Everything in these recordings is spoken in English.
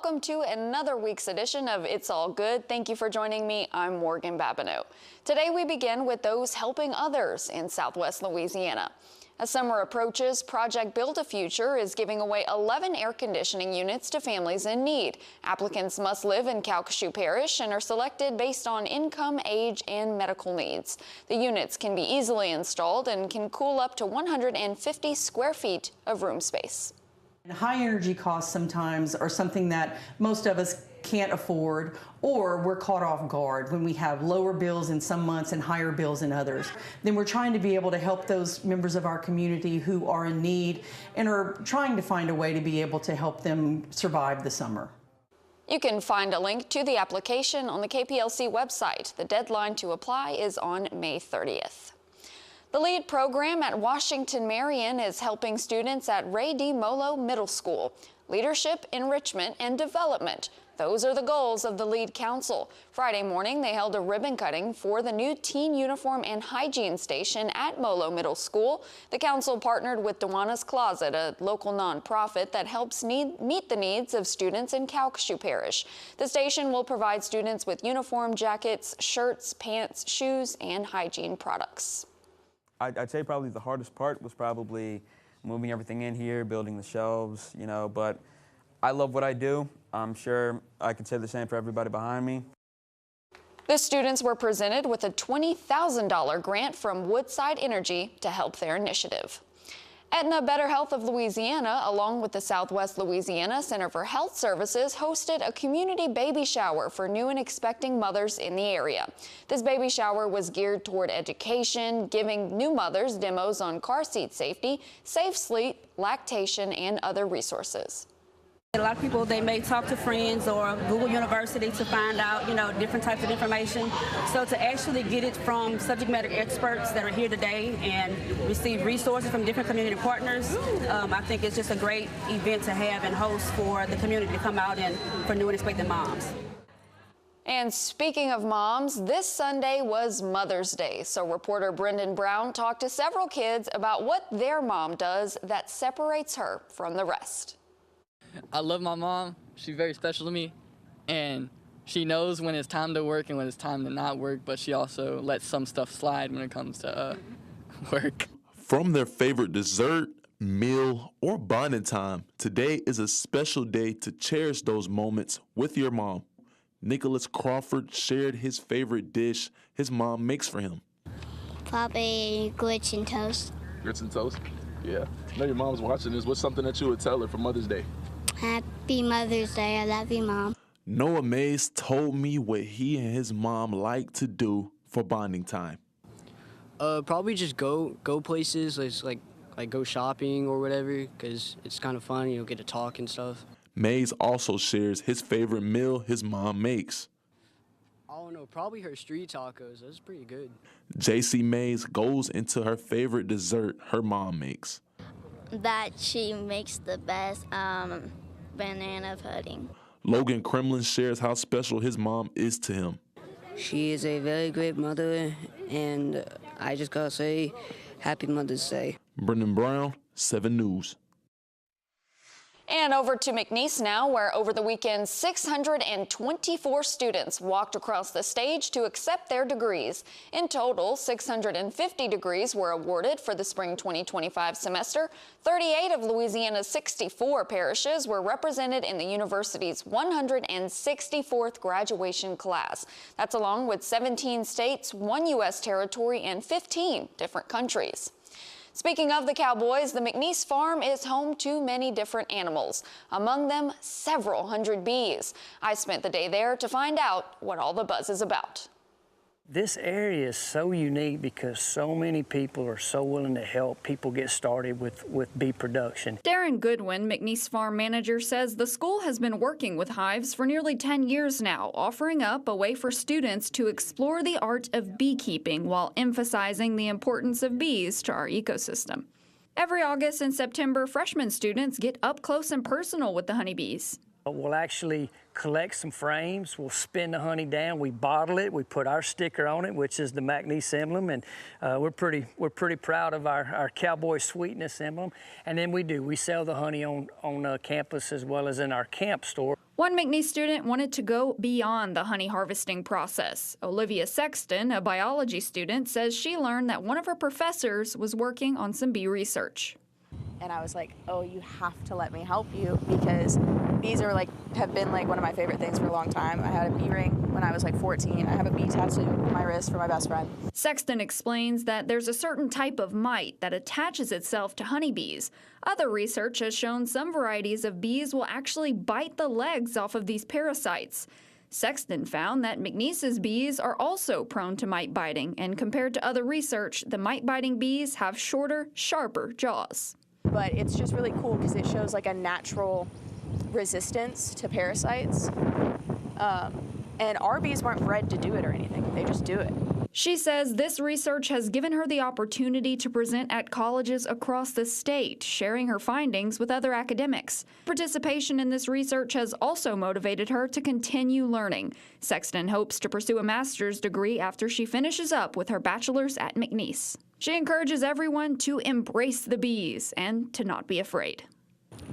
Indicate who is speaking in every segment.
Speaker 1: welcome to another week's edition of It's All Good. Thank you for joining me. I'm Morgan Babineau. Today we begin with those helping others in Southwest Louisiana. As summer approaches, Project Build a Future is giving away 11 air conditioning units to families in need. Applicants must live in Calcasieu Parish and are selected based on income, age, and medical needs. The units can be easily installed and can cool up to 150 square feet of room space.
Speaker 2: High energy costs sometimes are something that most of us can't afford, or we're caught off guard when we have lower bills in some months and higher bills in others. Then we're trying to be able to help those members of our community who are in need and are trying to find a way to be able to help them survive the summer.
Speaker 1: You can find a link to the application on the KPLC website. The deadline to apply is on May 30th. The LEAD program at Washington Marion is helping students at Ray D. Molo Middle School. Leadership, enrichment, and development. Those are the goals of the LEAD Council. Friday morning, they held a ribbon cutting for the new teen uniform and hygiene station at Molo Middle School. The council partnered with Duana's Closet, a local nonprofit that helps meet the needs of students in Calcasieu Parish. The station will provide students with uniform, jackets, shirts, pants, shoes, and hygiene products.
Speaker 3: I'd say probably the hardest part was probably moving everything in here, building the shelves, but I love what I do. I'm sure I can say the same for everybody behind me.
Speaker 1: The students were presented with a $20,000 grant from Woodside Energy to help their initiative. Aetna Better Health of Louisiana, along with the Southwest Louisiana Center for Health Services, hosted a community baby shower for new and expecting mothers in the area. This baby shower was geared toward education, giving new mothers demos on car seat safety, safe sleep, lactation, and other resources.
Speaker 4: A lot of people, they may talk to friends or Google University to find out, different types of information. So to actually get it from subject matter experts that are here today and receive resources from different community partners, I think it's just a great event to have and host for the community to come out and for new and expecting moms.
Speaker 1: And speaking of moms, this Sunday was Mother's Day. So reporter Brendan Brown talked to several kids about what their mom does that separates her from the rest.
Speaker 5: I love my mom. She's very special to me, and she knows when it's time to work and when it's time to not work, but she also lets some stuff slide when it comes to work.
Speaker 6: From their favorite dessert, meal, or bonding time, today is a special day to cherish those moments with your mom. Nicholas Crawford shared his favorite dish his mom makes for him.
Speaker 7: Probably grits and toast.
Speaker 8: Grits and toast? Yeah. I know your mom's watching this. What's something that you would tell her for Mother's Day?
Speaker 7: Happy Mother's Day. I love you, Mom.
Speaker 6: Noah Mays told me what he and his mom like to do for bonding time.
Speaker 9: Probably just go places, like go shopping or whatever, because it's kind of fun, get to talk and stuff.
Speaker 6: Mays also shares his favorite meal his mom makes.
Speaker 9: I don't know, probably her street tacos. That's pretty good.
Speaker 6: JC Mays goes into her favorite dessert her mom makes.
Speaker 7: That she makes the best banana pudding.
Speaker 6: Logan Kremlin shares how special his mom is to him.
Speaker 9: She is a very great mother, and I just gotta say, Happy Mother's Day.
Speaker 6: Brendan Brown, 7 News.
Speaker 1: And over to McNeese now, where over the weekend, 624 students walked across the stage to accept their degrees. In total, 650 degrees were awarded for the spring 2025 semester. 38 of Louisiana's 64 parishes were represented in the university's 164th graduation class. That's along with 17 states, 1 U.S. territory, and 15 different countries. Speaking of the Cowboys, the McNeese farm is home to many different animals, among them several hundred bees. I spent the day there to find out what all the buzz is about.
Speaker 10: This area is so unique because so many people are so willing to help people get started with bee production.
Speaker 11: Darren Goodwin, McNeese farm manager, says the school has been working with hives for nearly 10 years now, offering up a way for students to explore the art of beekeeping while emphasizing the importance of bees to our ecosystem. Every August and September, freshman students get up close and personal with the honeybees.
Speaker 10: We'll actually collect some frames, we'll spin the honey down, we bottle it, we put our sticker on it, which is the McNeese emblem, and we're pretty proud of our Cowboy Sweetness emblem. And then we sell the honey on campus as well as in our camp store.
Speaker 11: One McNeese student wanted to go beyond the honey harvesting process. Olivia Sexton, a biology student, says she learned that one of her professors was working on some bee research.
Speaker 12: And I was like, oh, you have to let me help you, because bees are have been one of my favorite things for a long time. I had a bee ring when I was 14. I have a bee tattoo on my wrist for my best friend.
Speaker 11: Sexton explains that there's a certain type of mite that attaches itself to honeybees. Other research has shown some varieties of bees will actually bite the legs off of these parasites. Sexton found that McNeese's bees are also prone to mite biting, and compared to other research, the mite-biting bees have shorter, sharper jaws.
Speaker 12: But it's just really cool because it shows a natural resistance to parasites. And our bees weren't bred to do it or anything. They just do it.
Speaker 11: She says this research has given her the opportunity to present at colleges across the state, sharing her findings with other academics. Participation in this research has also motivated her to continue learning. Sexton hopes to pursue a master's degree after she finishes up with her bachelor's at McNeese. She encourages everyone to embrace the bees and to not be afraid.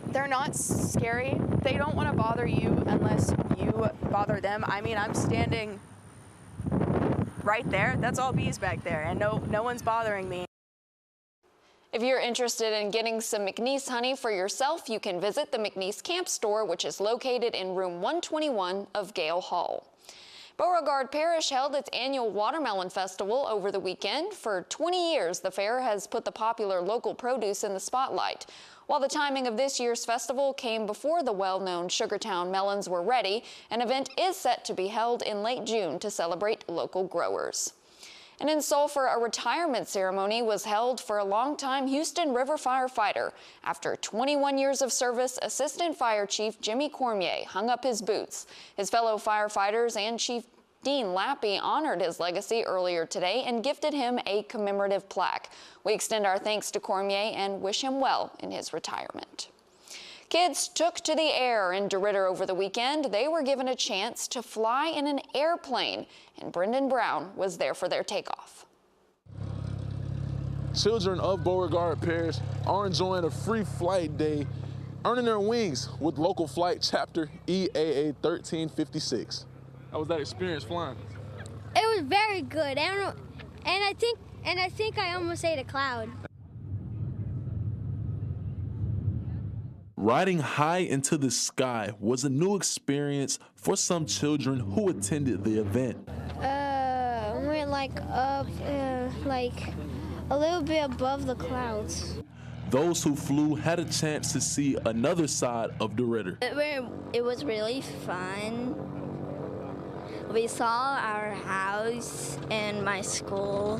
Speaker 12: They're not scary. They don't want to bother you unless you bother them. I mean, I'm standing right there. That's all bees back there, and no one's bothering me.
Speaker 1: If you're interested in getting some McNeese honey for yourself, you can visit the McNeese Camp Store, which is located in room 121 of Gale Hall. Beauregard Parish held its annual Watermelon Festival over the weekend. For 20 years, the fair has put the popular local produce in the spotlight. While the timing of this year's festival came before the well-known Sugartown melons were ready, an event is set to be held in late June to celebrate local growers. And in Sulphur, a retirement ceremony was held for a longtime Houston River firefighter. After 21 years of service, Assistant Fire Chief Jimmy Cormier hung up his boots. His fellow firefighters and Chief Dean Lappy honored his legacy earlier today and gifted him a commemorative plaque. We extend our thanks to Cormier and wish him well in his retirement. Kids took to the air in DeRidder over the weekend. They were given a chance to fly in an airplane, and Brendan Brown was there for their takeoff.
Speaker 8: Children of Beauregard Parish are enjoying a free flight day, earning their wings with local flight chapter EAA 1356. How was that experience flying?
Speaker 7: It was very good. And I think I almost ate a cloud.
Speaker 6: Riding high into the sky was a new experience for some children who attended the event.
Speaker 7: We're up, a little bit above the clouds.
Speaker 6: Those who flew had a chance to see another side of DeRidder.
Speaker 7: It was really fun. We saw our house and my school.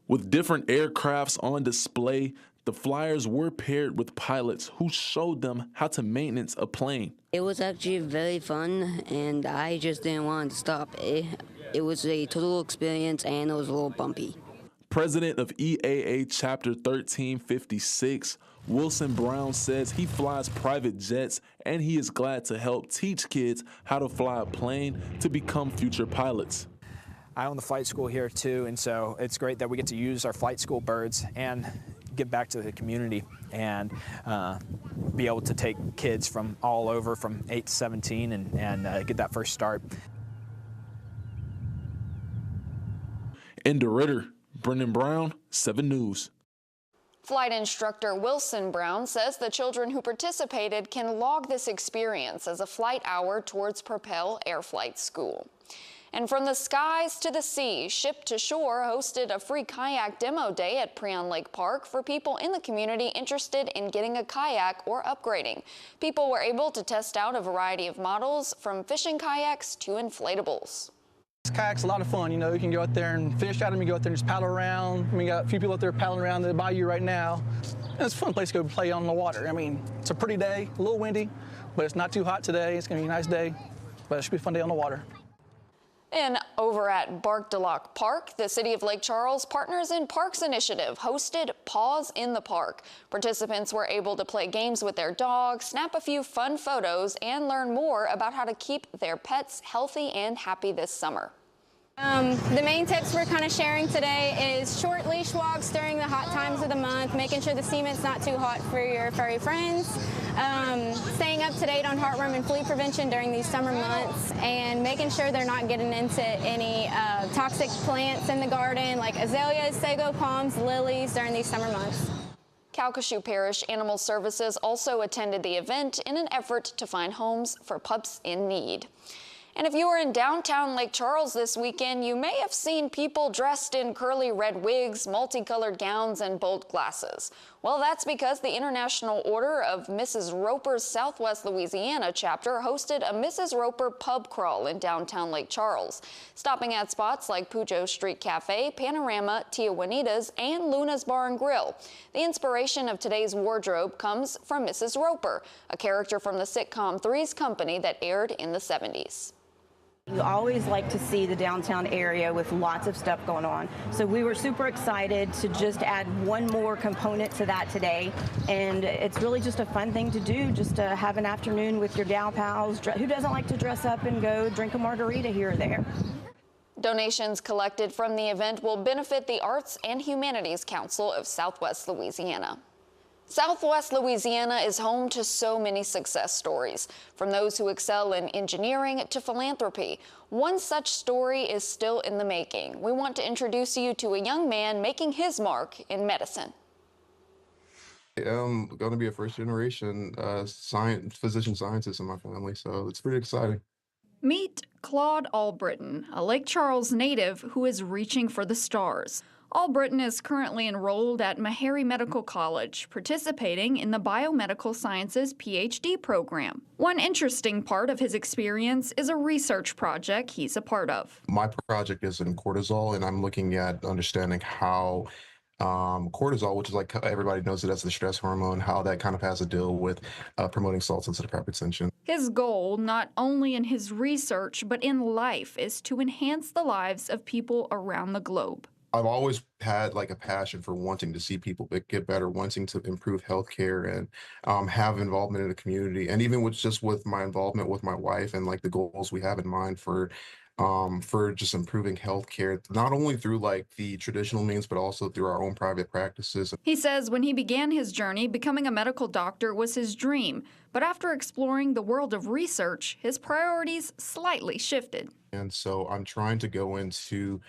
Speaker 6: With different aircrafts on display, the flyers were paired with pilots who showed them how to maintenance a plane.
Speaker 9: It was actually very fun, and I just didn't want to stop. It was a total experience, and it was a little bumpy.
Speaker 6: President of EAA Chapter 1356, Wilson Brown, says he flies private jets, and he is glad to help teach kids how to fly a plane to become future pilots.
Speaker 13: I own the flight school here too, and so it's great that we get to use our flight school birds and give back to the community and be able to take kids from all over, from 8 to 17, and get that first start.
Speaker 6: In DeRidder, Brendan Brown, 7 News.
Speaker 1: Flight instructor Wilson Brown says the children who participated can log this experience as a flight hour towards Propel Air Flight School. And from the skies to the sea, Ship to Shore hosted a free kayak demo day at Prion Lake Park for people in the community interested in getting a kayak or upgrading. People were able to test out a variety of models, from fishing kayaks to inflatables.
Speaker 14: This kayak's a lot of fun, you know. You can go out there and fish out of them. You go out there and just paddle around. I mean, you got a few people out there paddling around the bayou right now. And it's a fun place to go play on the water. I mean, it's a pretty day, a little windy, but it's not too hot today. It's going to be a nice day, but it should be a fun day on the water.
Speaker 1: And over at Bark de Lac Park, the City of Lake Charles Partners in Parks Initiative hosted Paws in the Park. Participants were able to play games with their dogs, snap a few fun photos, and learn more about how to keep their pets healthy and happy this summer.
Speaker 15: The main tips we're kind of sharing today is short leash walks during the hot times of the month, making sure the cement's not too hot for your furry friends, staying up to date on heartworm and flea prevention during these summer months, and making sure they're not getting into any toxic plants in the garden like azaleas, sago palms, lilies during these summer months.
Speaker 1: Calcasieu Parish Animal Services also attended the event in an effort to find homes for pups in need. And if you were in downtown Lake Charles this weekend, you may have seen people dressed in curly red wigs, multicolored gowns, and bold glasses. Well, that's because the International Order of Mrs. Roper's Southwest Louisiana chapter hosted a Mrs. Roper pub crawl in downtown Lake Charles, stopping at spots like Pujo Street Cafe, Panorama, Tia Juanita's, and Luna's Bar and Grill. The inspiration of today's wardrobe comes from Mrs. Roper, a character from the sitcom Three's Company that aired in the 70s.
Speaker 16: You always like to see the downtown area with lots of stuff going on. So we were super excited to just add one more component to that today. And it's really just a fun thing to do, just to have an afternoon with your gal pals. Who doesn't like to dress up and go drink a margarita here or there?
Speaker 1: Donations collected from the event will benefit the Arts and Humanities Council of Southwest Louisiana. Southwest Louisiana is home to so many success stories, from those who excel in engineering to philanthropy. One such story is still in the making. We want to introduce you to a young man making his mark in medicine.
Speaker 17: I'm going to be a first-generation physician scientist in my family, so it's pretty exciting.
Speaker 11: Meet Claude Albritton, a Lake Charles native who is reaching for the stars. Albritton is currently enrolled at Meharry Medical College, participating in the Biomedical Sciences PhD program. One interesting part of his experience is a research project he's a part of.
Speaker 17: My project is in cortisol, and I'm looking at understanding how cortisol, which is like everybody knows it as the stress hormone, how that kind of has to deal with promoting salt-sensitive hypertension.
Speaker 11: His goal, not only in his research, but in life, is to enhance the lives of people around the globe.
Speaker 17: I've always had like a passion for wanting to see people get better, wanting to improve healthcare and have involvement in the community. And even with my involvement with my wife and like the goals we have in mind for just improving healthcare, not only through like the traditional means, but also through our own private practices.
Speaker 11: He says when he began his journey, becoming a medical doctor was his dream. But after exploring the world of research, his priorities slightly shifted.
Speaker 17: And so I'm trying to go into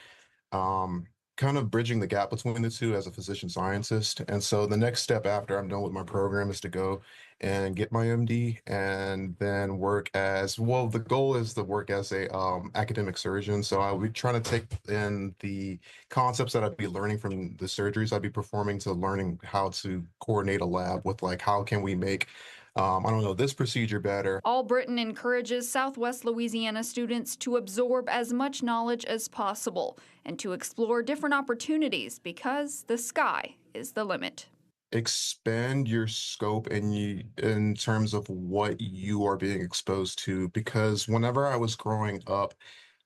Speaker 17: kind of bridging the gap between the two as a physician scientist. And so the next step after I'm done with my program is to go and get my MD and then work as, well, the goal is to work as a academic surgeon. So I'll be trying to take in the concepts that I'd be learning from the surgeries I'd be performing to learning how to coordinate a lab with like, how can we make this procedure better.
Speaker 11: Albritton encourages Southwest Louisiana students to absorb as much knowledge as possible and to explore different opportunities because the sky is the limit.
Speaker 17: Expand your scope in terms of what you are being exposed to, because whenever I was growing up,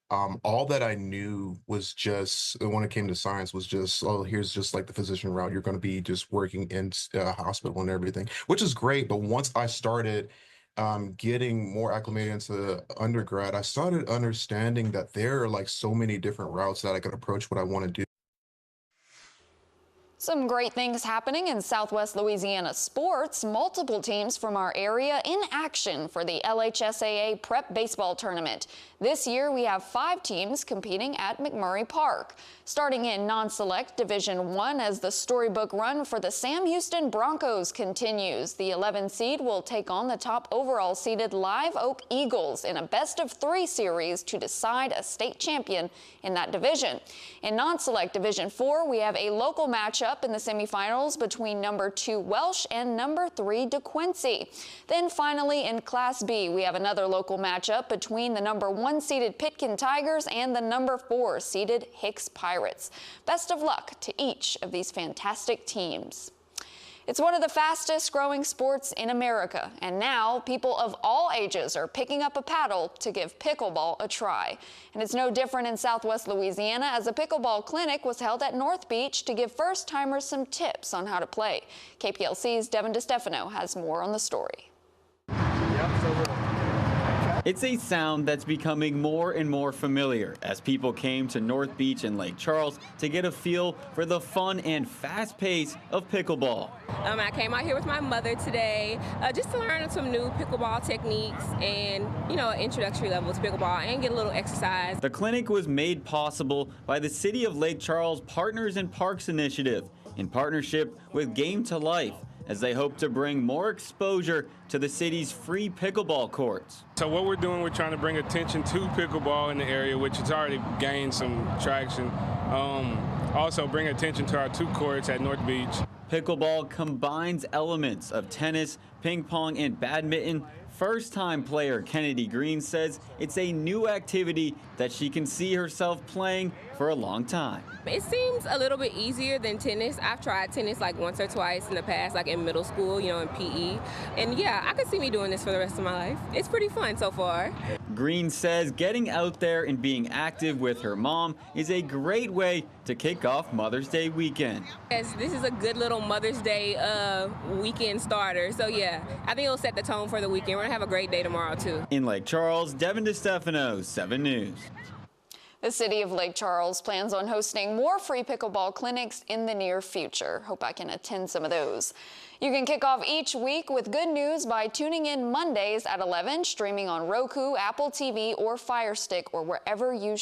Speaker 17: all that I knew was just, when it came to science, was just, oh, here's just like the physician route. You're going to be just working in a hospital and everything, which is great. But once I started getting more acclimated into undergrad, I started understanding that there are like so many different routes that I can approach what I want to do.
Speaker 1: Some great things happening in Southwest Louisiana sports. Multiple teams from our area in action for the LHSAA Prep Baseball Tournament. This year, we have 5 teams competing at McMurray Park. Starting in non-select Division 1 as the storybook run for the Sam Houston Broncos continues. The 11 seed will take on the top overall seeded Live Oak Eagles in a best-of-3 series to decide a state champion in that division. In non-select Division 4, we have a local matchup in the semifinals between number 2 Welsh and number 3 DeQuincy. Then finally in Class B, we have another local matchup between the number 1 seeded Pitkin Tigers and the number 4 seeded Hicks Pirates. Best of luck to each of these fantastic teams. It's one of the fastest growing sports in America, and now people of all ages are picking up a paddle to give pickleball a try. And it's no different in Southwest Louisiana, as a pickleball clinic was held at North Beach to give first-timers some tips on how to play. KPLC's Devin DeStefano has more on the story.
Speaker 18: It's a sound that's becoming more and more familiar as people came to North Beach and Lake Charles to get a feel for the fun and fast pace of pickleball.
Speaker 19: I came out here with my mother today just to learn some new pickleball techniques and, an introductory level to pickleball and get a little exercise.
Speaker 18: The clinic was made possible by the City of Lake Charles Partners in Parks Initiative in partnership with Game to Life, as they hope to bring more exposure to the city's free pickleball courts.
Speaker 20: So what we're doing, we're trying to bring attention to pickleball in the area, which has already gained some traction. Also bring attention to our 2 courts at North Beach.
Speaker 18: Pickleball combines elements of tennis, ping pong, and badminton. First-time player Kennedy Green says it's a new activity that she can see herself playing for a long time.
Speaker 19: It seems a little bit easier than tennis. I've tried tennis like once or twice in the past, like in middle school, in PE. And yeah, I could see me doing this for the rest of my life. It's pretty fun so far.
Speaker 18: Green says getting out there and being active with her mom is a great way to kick off Mother's Day weekend.
Speaker 19: Yes, this is a good little Mother's Day weekend starter. So yeah, I think it'll set the tone for the weekend. We're gonna have a great day tomorrow too.
Speaker 18: In Lake Charles, Devin DeStefano, 7 News.
Speaker 1: The City of Lake Charles plans on hosting more free pickleball clinics in the near future. Hope I can attend some of those. You can kick off each week with good news by tuning in Mondays at 11, streaming on Roku, Apple TV, or Fire Stick, or wherever you